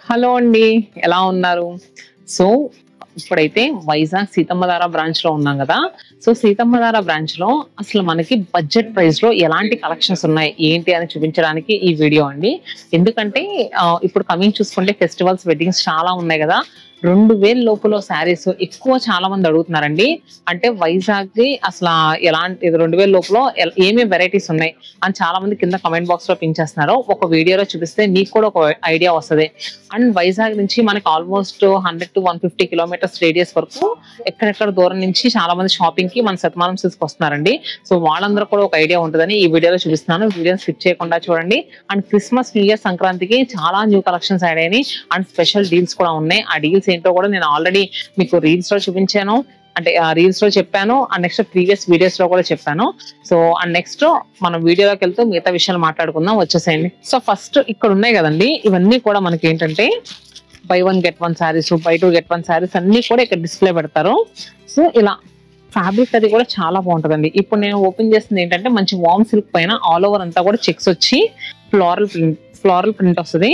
Hello అండి. ఎలా ఉన్నారు? సో, ఇప్పుడైతే వైజాగ్ సీతమ్మధార బ్రాంచ్‌లో ఉన్నాం గదా! సో, సీతమ్మధార బ్రాంచ్‌లో అసలు మనకి బడ్జెట్ ప్రైస్‌లో ఎలాంటి కలెక్షన్స్ ఉన్నాయి, ఏంటి అని చూపించడానికి ఈ వీడియో అండి. ఎందుకంటే ఇప్పుడు కమింగ్ చూసుకుంటే ఫెస్టివల్స్, వెడ్డింగ్స్ చాలా ఉన్నాయి గదా! 2000 లోపులో శారీస్ ఎక్కువ చాలా మంది అడుగుతున్నారండి. అంటే వైజాగ్‌ది అసలా ఎలాంటి 2000 లోపులో ఏమేం వెరైటీస్ ఉన్నాయి అని చాలా మంది కింద కామెంట్ బాక్స్‌లో పిన్ చేస్తున్నారు. ఒక వీడియోలో చూపిస్తే మీకు కూడా ఒక ఐడియా వస్తది. అండ్ వైజాగ్ నుంచి మనకి ఆల్మోస్ట్ 100-150 కిలోమీటర్స్ రేడియస్ వరకు ఎక్కడెక్కడ దూరం నుంచి చాలా మంది షాపింగ్ కి మన సత్మానం సిల్క్స్ వస్తున్నారండి. సో వాళ్ళందరూ కూడా ఒక ఐడియా ఉంటుందని ఈ వీడియోలో చూపిస్తున్నాను. వీడియోని స్కిప్ చేయకుండా చూడండి. అండ్ క్రిస్మస్, న్యూ ఇయర్, సంక్రాంతికి చాలా న్యూ కలెక్షన్స్ యాడ్ అయినాయి. అండ్ స్పెషల్ డీల్స్ కూడా ఉన్నాయి. ఆ డీల్స్ ఏంటో కూడా నేను ఆల్రెడీ మీకు రీల్స్ లో చూపించాను. అంటే రీల్స్ లో చెప్పాను. అండ్ నెక్స్ట్ ప్రీవియస్ వీడియోస్ లో కూడా చెప్పాను. సో అండ్ నెక్స్ట్ మనం వీడియోలోకి వెళ్తూ మిగతా విషయాలు మాట్లాడుకుందాం. వచ్చేసేయండి. సో ఫస్ట్ ఇక్కడ ఉన్నాయి కదండి, ఇవన్నీ కూడా మనకి ఏంటంటే by 1 get 1 saris, by 2 get 1 saris అన్ని కూడా ఇక్కడ డిస్ప్లే పెడతారు. సో ఇలా ఫ్యాబ్రిక్ అది కూడా చాలా బాగుంటుందండి. ఇప్పుడు నేను ఓపెన్ చేస్తుంది ఏంటంటే మంచి వామ్ సిల్క్ పైన ఆల్ ఓవర్ అంతా కూడా చెక్స్ వచ్చి ఫ్లోరల్ ప్రింట్ వస్తుంది.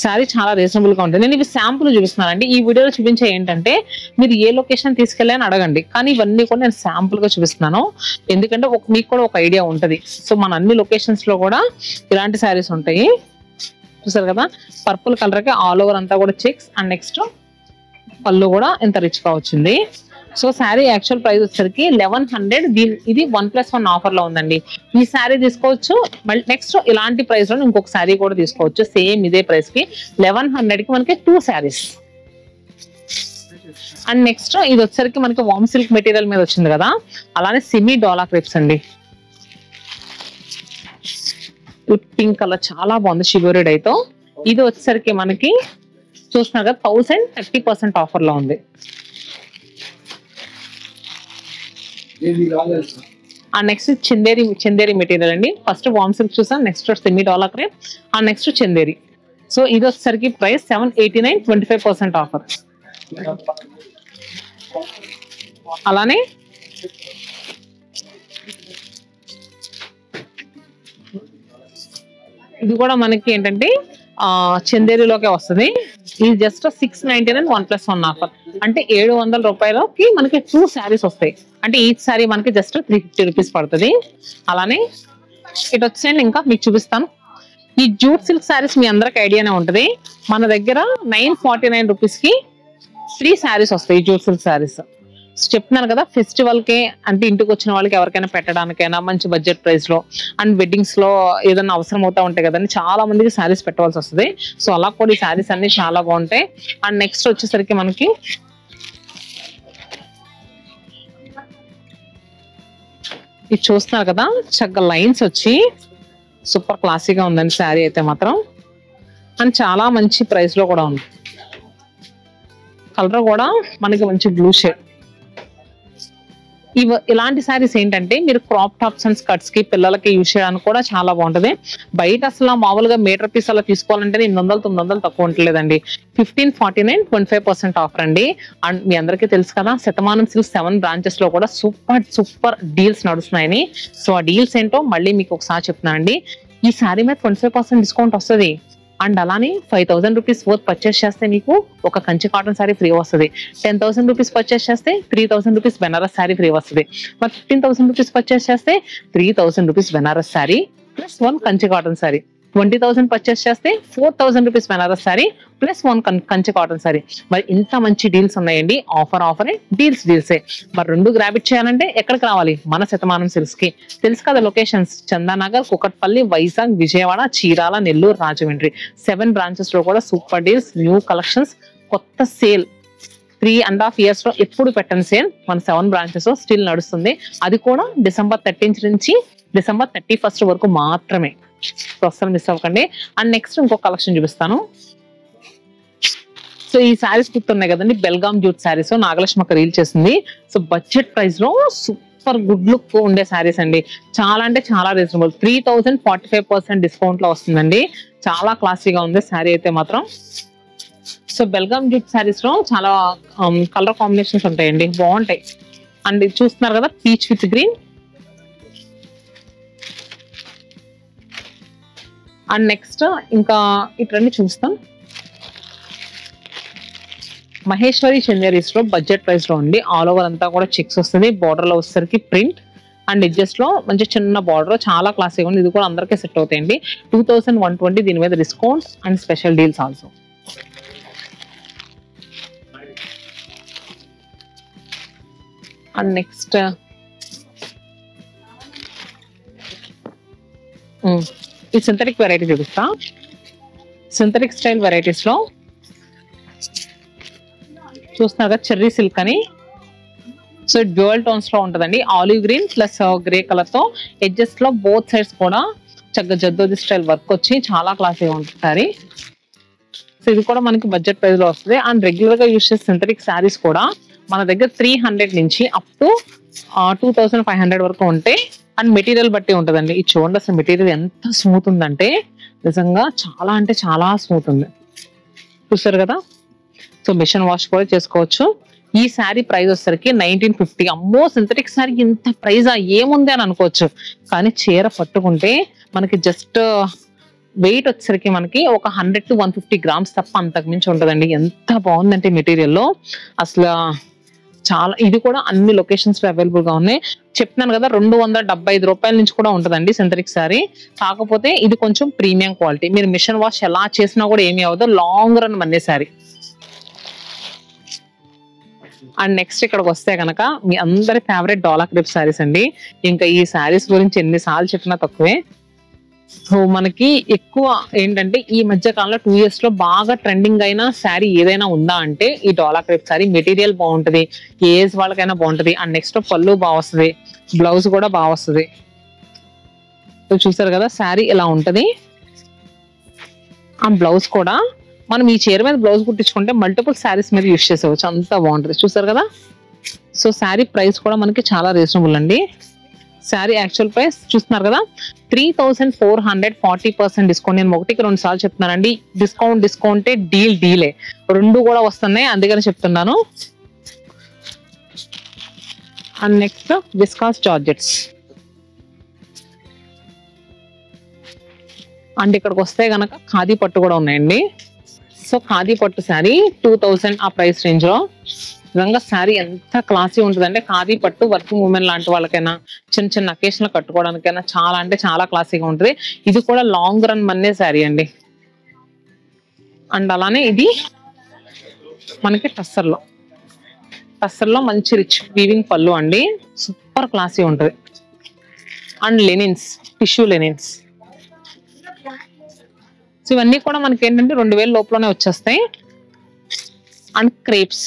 శారీ చాలా రీజనబుల్ గా ఉంటుంది. నేను ఇవి శాంపుల్ చూపిస్తున్నానండి. ఈ వీడియోలో చూపించే ఏంటంటే మీరు ఏ లొకేషన్ తీసుకెళ్ళి అని అడగండి, కానీ ఇవన్నీ కూడా నేను శాంపుల్ గా చూపిస్తున్నాను. ఎందుకంటే మీకు కూడా ఒక ఐడియా ఉంటది. సో మన అన్ని లొకేషన్స్ లో కూడా ఇలాంటి శారీస్ ఉంటాయి. చూసారు కదా, పర్పుల్ కలర్ కి ఆల్ ఓవర్ అంతా కూడా చెక్స్. అండ్ నెక్స్ట్ పళ్ళు కూడా ఎంత రిచ్ గా వచ్చింది. సో శారీ యాక్చువల్ ప్రైస్ వచ్చేసరికి 1100. ఇది 1+1 ఆఫర్ లో ఉందండి. ఈ శారీ తీసుకోవచ్చు. మళ్ళీ నెక్స్ట్ ఇలాంటి ప్రైస్ లో ఇంకొక శారీ కూడా తీసుకోవచ్చు. సేమ్ ఇదే ప్రైస్ కి 1100 కి మనకి 2 శారీస్. అండ్ నెక్స్ట్ ఇది వచ్చేసరికి మనకి వామ్ సిల్క్ మెటీరియల్ మీద వచ్చింది కదా, అలానే సెమీ డోలా క్రేప్స్ అండి. పింక్ కలర్ చాలా బాగుంది, షిబోరి డైతో. ఇది వచ్చేసరికి మనకి చూస్తున్నారు కదా 1030% ఆఫర్ లో ఉంది. అండ్ నెక్స్ట్ చందేరి మెటీరియల్ అండి. ఫస్ట్ వామ్ సిల్క్ చూసాం, next semi dola crepe, and next Chanderi. So ఇది వచ్చేసరికి ప్రైస్ 789, 25% ఆఫర్. అలానే ఇది కూడా మనకి ఏంటంటే చందేరిలోకే వస్తుంది. ఇది జస్ట్ 699, 1+1 ఆఫర్. అంటే 700 రూపాయలకి మనకి 2 శారీస్ వస్తాయి. అంటే ఈచ్ శారీ మనకి జస్ట్ 350 రూపీస్ పడుతుంది. అలానే ఇటు వచ్చేయండి, ఇంకా మీకు చూపిస్తాను. ఈ జూట్ సిల్క్ శారీస్ మీ అందరికి ఐడియానే ఉంటుంది. మన దగ్గర 949 రూపీస్ కి 3 శారీస్ వస్తాయి. ఈ జూట్ సిల్క్ శారీస్ చెప్తున్నాను కదా, ఫెస్టివల్ కి అంటే ఇంటికి వచ్చిన వాళ్ళకి ఎవరికైనా పెట్టడానికైనా మంచి బడ్జెట్ ప్రైస్ లో, అండ్ వెడ్డింగ్స్ లో ఏదైనా అవసరం అవుతా ఉంటాయి కదండి, చాలా మందికి శారీస్ పెట్టవలసి వస్తుంది. సో అలా కూడా ఈ శారీస్ అన్ని చాలా బాగుంటాయి. అండ్ నెక్స్ట్ వచ్చేసరికి మనకి ఇది చూస్తున్నారు కదా, చక్కగా లైన్స్ వచ్చి సూపర్ క్లాసీగా ఉందండి శారీ అయితే మాత్రం. అండ్ చాలా మంచి ప్రైస్ లో కూడా ఉంది. కలర్ కూడా మనకి మంచి బ్లూ షేడ్. ఇలాంటి శారీస్ ఏంటంటే మీరు క్రాప్ టాప్స్ అండ్ స్కర్ట్స్ కి పిల్లలకి యూజ్ చేయడానికి కూడా చాలా బాగుంటది. బయట అసలు మామూలుగా మీటర్ పీస్ అలా తీసుకోవాలంటే 800-900 తక్కువ ఉంటలేదండి. 1549, 25% ఆఫర్ అండి. అండ్ మీ అందరికీ తెలుసు కదా, శతమానం సిల్క్ 7 బ్రాంచెస్ లో కూడా సూపర్ డీల్స్ నడుస్తున్నాయని. సో ఆ డీల్స్ ఏంటో మళ్ళీ మీకు ఒకసారి చెప్తున్నానండి. ఈ శారీ మీద 25% డిస్కౌంట్ వస్తుంది. అండ్ అలానే 5000 రూపీస్ వర్త్ పర్చేస్ చేస్తే మీకు ఒక కంచి కాటన్ శారీ ఫ్రీ వస్తుంది. 10,000 రూపీస్ పర్చేస్ చేస్తే 3000 రూపీస్ బెనారస్ శారీ ఫ్రీ వస్తుంది. మరి 15,000 రూపీస్ పర్చేస్ చేస్తే 3000 rupees Banaras sari +1 Kanchi cotton sari. 20,000 purchase చేస్తే 4,000 రూపీస్ బెనారస్ శారీ +1 కంచి కాటన్ శారీ. మరి ఇంత మంచి డీల్స్ ఉన్నాయండి. ఆఫరే డీల్సే. మరి 2 గ్రాబిట్ చేయాలంటే ఎక్కడికి రావాలి? మన శతమానం సిల్క్స్ కి. తెలుసు కదా లొకేషన్స్: చందానగర్, కుకట్పల్లి, వైజాగ్, విజయవాడ, చీరాల, నెల్లూరు, రాజమండ్రి. 7 బ్రాంచెస్ లో కూడా సూపర్ డీల్స్, న్యూ కలెక్షన్స్, కొత్త సేల్. 3.5 years లో ఎప్పుడు పెట్టని సేల్ మన 7 బ్రాంచెస్ లో స్టిల్ నడుస్తుంది. అది కూడా December 13 నుంచి December 31 వరకు మాత్రమే. అస్సలు మిస్ అవ్వకండి. అండ్ నెక్స్ట్ ఇంకో కలెక్షన్ చూపిస్తాను. సో ఈ శారీస్ గుర్తున్నాయి కదండి, బెల్గామ్ జూట్ శారీస్ నాగలక్ష్మి అక్క రీల్ చేసింది. సో బడ్జెట్ ప్రైస్ లో సూపర్ గుడ్ లుక్ ఉండే శారీస్ అండి. చాలా అంటే చాలా రీజనబుల్. 3045% డిస్కౌంట్ లో వస్తుందండి. చాలా క్లాసీగా ఉంది శారీ అయితే మాత్రం. సో బెల్గామ్ జూట్ శారీస్ లో చాలా కలర్ కాంబినేషన్స్ ఉంటాయండి, బాగుంటాయి. అండ్ ఇది చూస్తున్నారు కదా, peach with green. And next ఇంకా ఇట్లన్నీ చూస్తాం. మహేశ్వరి చందేరీస్ లో బడ్జెట్ ప్రైస్ లో ఉంది. ఆల్ ఓవర్ అంతా కూడా చెక్స్ వస్తుంది. బార్డర్ లో వచ్చేసరికి ప్రింట్ అండ్ ఎడ్జెస్ లో మంచి చిన్న బార్డర్, చాలా క్లాసీగా ఉంది. ఇది కూడా అందరికీ సెట్ అవుతాయండి. 2120 దీని మీద discounts and special deals also. And next ఈ సింథటిక్ వెరైటీ చూపిస్తా. సింథటిక్ స్టైల్ వెరైటీస్ లో చూస్తున్నారు కదా, చెర్రీ సిల్క్ అని. సో డ్యూయల్ టోన్స్ లో ఉంటుందండి. Olive green plus grey colour తో ఎడ్జెస్ లో బోత్ సైడ్స్ కూడా చక్కగా జద్దోది స్టైల్ వర్క్ వచ్చి చాలా క్లాసీగా ఉంటుంది. సో ఇది కూడా మనకి బడ్జెట్ ప్రైస్ లో వస్తుంది. అండ్ రెగ్యులర్ గా యూస్ చేసే సింథటిక్ శారీస్ కూడా మన దగ్గర 300 నుంచి అప్ టు 2500 వరకు ఉంటాయి. అండ్ మెటీరియల్ బట్టి ఉంటుందండి. ఇది చూడండి అసలు మెటీరియల్ ఎంత స్మూత్ ఉందంటే నిజంగా చాలా అంటే చాలా స్మూత్ ఉంది. చూసారు కదా. సో మిషన్ వాష్ కూడా చేసుకోవచ్చు. ఈ శారీ ప్రైస్ వచ్చేసరికి 1950. అమ్మో సింథటిక్ శారీ ఇంత ప్రైజా ఏముంది అని అనుకోవచ్చు. కానీ చీర పట్టుకుంటే మనకి జస్ట్ వెయిట్ వచ్చేసరికి మనకి ఒక 100 to 150 గ్రామ్స్ తప్ప అంతకు మించి ఉంటుందండి. ఎంత బాగుందంటే మెటీరియల్లో అసలు చాలా. ఇది కూడా అన్ని లొకేషన్స్ లో అవైలబుల్ గా ఉన్నాయి. చెప్తున్నాను కదా 275 రూపాయల నుంచి కూడా ఉంటుందండి సింథటిక్ శారీ. కాకపోతే ఇది కొంచెం ప్రీమియం క్వాలిటీ. మీరు మిషన్ వాష్ ఎలా చేసినా కూడా ఏమీ అవ్వదు. Long run Manne sari. And next ఇక్కడికి వస్తే కనుక మీ అందరి ఫేవరెట్ డోలా క్రేప్ శారీస్ అండి. ఇంకా ఈ శారీస్ గురించి ఎన్నిసార్లు చెప్పినా తక్కువే. సో మనకి ఎక్కువ ఏంటంటే ఈ మధ్య కాలంలో 2 years లో బాగా ట్రెండింగ్ అయిన శారీ ఏదైనా ఉందా అంటే ఈ డోలా క్రేప్ శారీ. మెటీరియల్ బాగుంటది, ఏ ఏజ్ వాళ్ళకైనా బాగుంటది. అండ్ నెక్స్ట్ పళ్ళు బాగా వస్తుంది, బ్లౌజ్ కూడా బాగా వస్తుంది. సో చూసారు కదా శారీ ఇలా ఉంటది. ఆ బ్లౌజ్ కూడా మనం ఈ చీర మీద బ్లౌజ్ కుట్టించుకుంటే మల్టిపుల్ శారీస్ మీద యూస్ చేసేవచ్చు, అంత బాగుంటది. చూసారు కదా. సో శారీ ప్రైస్ కూడా మనకి చాలా రీజనబుల్ అండి. శారీ యాక్చువల్ ప్రైస్ చూస్తున్నారు కదా 3400, 40% డిస్కౌంట్. నేను 1కి 2 సార్లు చెప్తున్నానండి. డిస్కౌంటే డీలే రెండు కూడా వస్తున్నాయి, అందుకని చెప్తున్నాను. And next viscous georgettes. And ఇక్కడికి వస్తే గనక ఖాదీ పట్టు కూడా ఉన్నాయండి. సో ఖాదీ పట్టు శారీ 2000 ఆ ప్రైస్ రేంజ్ లో. నిజంగా శారీ ఎంత క్లాసీ ఉంటుందంటే ఖాదీ పట్టు వర్కింగ్ ఉమెన్ లాంటి వాళ్ళకైనా చిన్న చిన్న అకేషన్ కట్టుకోవడానికైనా చాలా అంటే చాలా క్లాసీగా ఉంటుంది. ఇది కూడా లాంగ్ రన్ మన్నే శారీ అండి. అండ్ అలానే ఇది మనకి టస్సర్లో మంచి రిచ్ వీవింగ్ పళ్ళు అండి. సూపర్ క్లాసీ ఉంటుంది. And linens, tissue linens. So ఇవన్నీ కూడా మనకి ఏంటంటే 2000 లోపలనే వచ్చేస్తాయి. అండ్ క్రేప్స్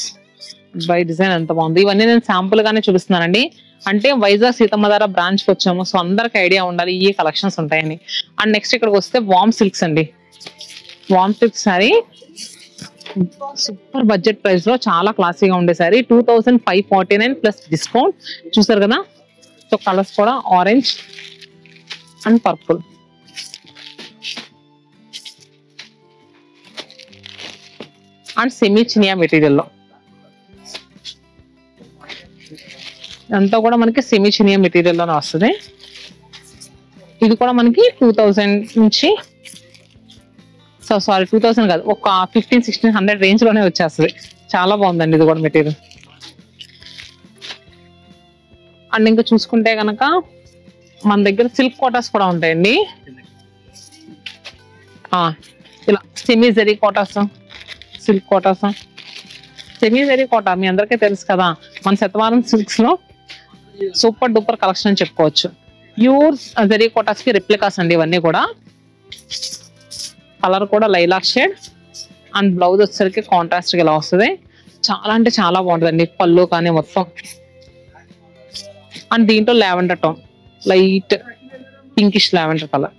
బై డిజైన్ ఎంత బాగుంది. ఇవన్నీ నేను శాంపుల్ గానే చూపిస్తున్నానండి. అంటే వైజాగ్ సీతమ్మధార బ్రాంచ్ కి వచ్చాము, సో అందరికి ఐడియా ఉండాలి ఈ కలెక్షన్స్ ఉంటాయని. అండ్ నెక్స్ట్ ఇక్కడికి వస్తే వామ్ సిల్క్స్ అండి. వామ్ silk sari super budget price లో చాలా క్లాసీగా ఉండే శారీ. 2549 plus discount. చూసారు కదా. సో కలర్స్ కూడా orange and purple. And semi Chiniya material లో అంతా కూడా మనకి సెమీ చినియా మెటీరియల్ లోనే వస్తుంది. ఇది కూడా మనకి 2000 నుంచి 2000 కాదు, ఒక 1500-1600 రేంజ్ లోనే వచ్చేస్తుంది. చాలా బాగుందండి ఇది కూడా మెటీరియల్. అండ్ ఇంకా చూసుకుంటే కనుక మన దగ్గర సిల్క్ కోటాస్ కూడా ఉంటాయండి. ఇలా semi zari Kotas, silk Kotas. Semi zari Kota మీ అందరికీ తెలుసు కదా. మన శతవారం సిల్క్స్ లో సూపర్ డూపర్ కలెక్షన్ అని చెప్పుకోవచ్చు. ప్యూర్ జరీ కోటాస్ కి రిప్లికాస్ అండి ఇవన్నీ కూడా. కలర్ కూడా లైలాక్ షేడ్. అండ్ బ్లౌజ్ వచ్చేసరికి కాంట్రాస్ట్ గా ఇలా వస్తుంది. చాలా అంటే చాలా బాగుంటుందండి పళ్ళు కానీ మొత్తం. అండ్ దీంట్లో lavender tone, light pinkish lavender colour.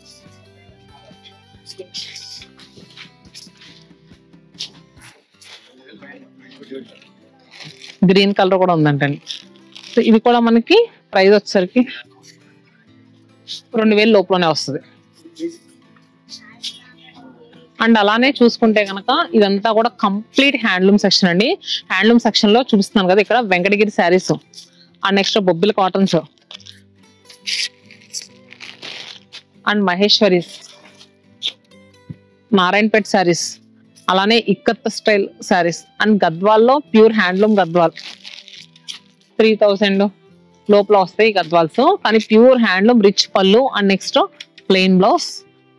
Green colour కూడా ఉందంటండి. సో ఇది కూడా మనకి ప్రైస్ వచ్చేసరికి 2000 లోపలనే వస్తుంది. అండ్ అలానే చూసుకుంటే కనుక ఇదంతా కూడా కంప్లీట్ హ్యాండ్లూమ్ సెక్షన్ అండి. హ్యాండ్లూమ్ సెక్షన్ లో చూపిస్తున్నాను కదా, ఇక్కడ Venkatagiri saris and next Bobbili cottons and Maheshwaris, Narayanpet saris, అలానే ఇక్కత్ స్టైల్ శారీస్ అండ్ గద్వాల్లో ప్యూర్ హ్యాండ్లూమ్ గద్వాల్ 3000 లోపల వస్తాయి గద్వాల్స్, కానీ ప్యూర్ హ్యాండ్లూమ్ రిచ్ పళ్ళు and next plain blouse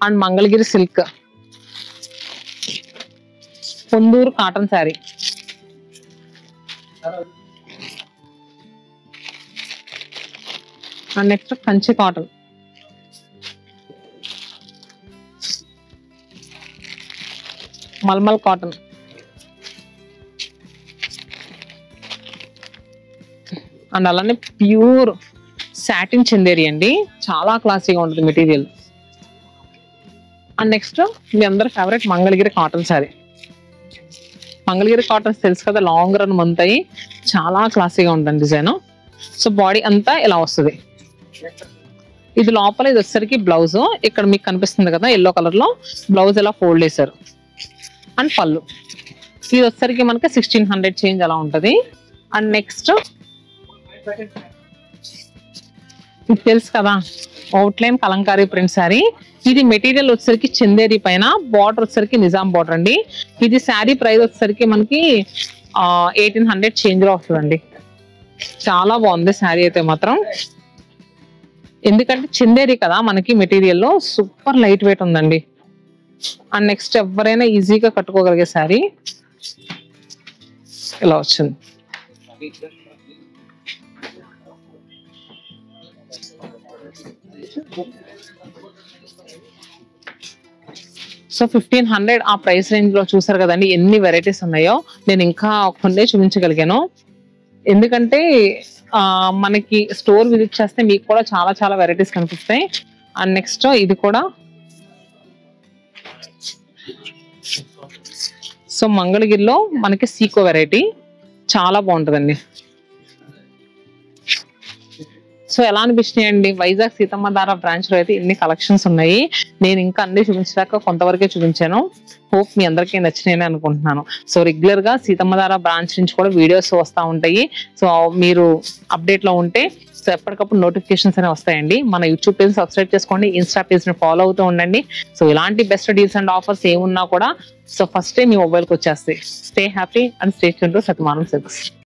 and Mangalagiri silk Ponduru cotton sari. And next Kanchi cotton, mulmul cotton, and అలానే ప్యూర్ సాటిన్ చందేరి అండి, చాలా క్లాసీగా ఉంటుంది మెటీరియల్. అండ్ నెక్స్ట్ మీ అందరి favourite Mangalagiri cotton sari. Mangalagiri cottons తెలుసు కదా, లాంగ్ రన్ మంతాయి, చాలా క్లాసీగా ఉంటుంది డిజైన్. సో బాడీ అంతా ఇలా వస్తుంది. ఇది లోపల ఇది వచ్చేసరికి బ్లౌజ్, ఇక్కడ మీకు కనిపిస్తుంది కదా ఎల్లో కలర్ లో బ్లౌజ్ ఇలా ఫోల్డ్ చేశారు. అండ్ పళ్ళు ఇది వచ్చేసరికి మనకి 1600 చేంజ్ అలా ఉంటది. అండ్ నెక్స్ట్ ఇది తెలుసు కదా అవుట్లైన్ కలంకారీ ప్రింట్ శారీ. ఇది మెటీరియల్ వచ్చేసరికి చందేరి పైన, బార్డర్ వచ్చేసరికి నిజాం బార్డర్ అండి. ఇది శారీ ప్రైస్ వచ్చేసరికి మనకి 1800 చేంజ్ లో వస్తుందండి. చాలా బాగుంది శారీ అయితే మాత్రం, ఎందుకంటే చందేరి కదా మనకి మెటీరియల్ లో సూపర్ లైట్ వెయిట్ ఉందండి. అండ్ నెక్స్ట్ ఎవరైనా ఈజీగా కట్టుకోగలిగే శారీ ఇలా వచ్చింది. సో 1500 ఆ ప్రైస్ రేంజ్ లో చూసారు కదండి ఎన్ని వెరైటీస్ ఉన్నాయో. నేను ఇంకా కొన్నే చూపించగలిగాను, ఎందుకంటే మనకి స్టోర్ విజిట్ చేస్తే మీకు కూడా చాలా చాలా వెరైటీస్ కనిపిస్తాయి. అండ్ నెక్స్ట్ ఇది కూడా సో మంగళగిరిలో మనకి సీకో వెరైటీ చాలా బాగుంటుందండి. సో ఎలా అనిపిస్తున్నాయండి? వైజాగ్ సీతమ్మధార బ్రాంచ్ లో అయితే ఇన్ని కలెక్షన్స్ ఉన్నాయి. నేను ఇంకా అన్ని చూపించడాక కొంతవరకే చూపించాను. హోప్ మీ అందరికీ నచ్చినాయని అనుకుంటున్నాను. సో రెగ్యులర్ గా సీతమ్మధార బ్రాంచ్ నుంచి కూడా వీడియోస్ వస్తూ ఉంటాయి. సో మీరు అప్డేట్ లో ఉంటే సో ఎప్పటికప్పుడు నోటిఫికేషన్స్ అనేవి వస్తాయండి. మన యూట్యూబ్ పేజ్ సబ్స్క్రైబ్ చేసుకోండి, ఇన్స్టా పేజ్ ని ఫాలో అవుతూ ఉండండి. సో ఇలాంటి బెస్ట్ డీల్స్ అండ్ ఆఫర్స్ ఏమున్నా కూడా సో ఫస్ట్ మీ మొబైల్కి వచ్చేస్తాయి. Stay happy and stay tune to Satyamanam silks.